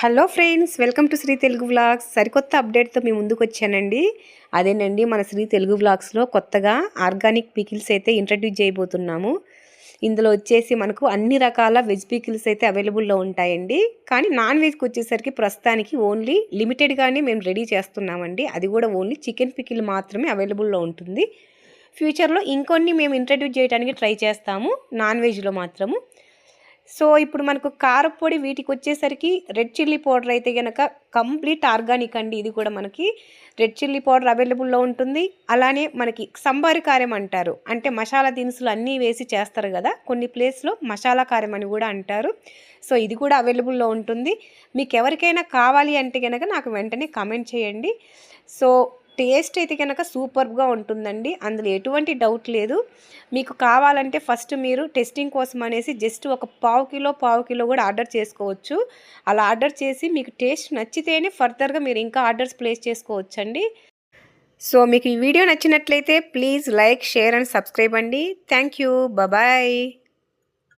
Hello friends, welcome to Sri Telugu vlogs. సరికొత్త అప్డేట్తో మీ ముందుకు వచ్చానండి. అదేనండి, మన శ్రీ తెలుగు వ్లాగ్స్లో కొత్తగా ఆర్గానిక్ పికిల్స్ అయితే ఇంట్రడ్యూస్ చేయబోతున్నాము. ఇందులో వచ్చేసి మనకు అన్ని రకాల వెజ్ పికిల్స్ అయితే అవైలబుల్లో ఉంటాయండి. కానీ నాన్ వెజ్కి వచ్చేసరికి ప్రస్తుతానికి ఓన్లీ లిమిటెడ్గానే మేము రెడీ చేస్తున్నామండి. అది కూడా ఓన్లీ చికెన్ పికిల్ మాత్రమే అవైలబుల్లో ఉంటుంది. ఫ్యూచర్లో ఇంకొన్ని మేము ఇంట్రడ్యూస్ చేయడానికి ట్రై చేస్తాము నాన్ వెజ్లో మాత్రము. సో ఇప్పుడు మనకు కారపొడి వీటికి వచ్చేసరికి రెడ్ చిల్లీ పౌడర్ అయితే కనుక కంప్లీట్ ఆర్గానిక్ అండి. ఇది కూడా మనకి రెడ్ చిల్లీ పౌడర్ అవైలబుల్లో ఉంటుంది. అలానే మనకి సంబారి కారం అంటారు, అంటే మసాలా దినుసులు అన్నీ వేసి చేస్తారు కదా, కొన్ని ప్లేస్లో మసాలా కారం అని కూడా అంటారు. సో ఇది కూడా అవైలబుల్లో ఉంటుంది. మీకు ఎవరికైనా కావాలి అంటే కనుక నాకు వెంటనే కామెంట్ చేయండి. సో టేస్ట్ అయితే కనుక సూపర్గా ఉంటుందండి, అందులో ఎటువంటి డౌట్ లేదు. మీకు కావాలంటే ఫస్ట్ మీరు టెస్టింగ్ కోసం అనేసి జస్ట్ ఒక పావు కిలో కూడా ఆర్డర్ చేసుకోవచ్చు. అలా ఆర్డర్ చేసి మీకు టేస్ట్ నచ్చితేనే ఫర్దర్గా మీరు ఇంకా ఆర్డర్స్ ప్లేస్ చేసుకోవచ్చండి. సో మీకు ఈ వీడియో నచ్చినట్లయితే please like, share and subscribe అండి. Thank you, bye.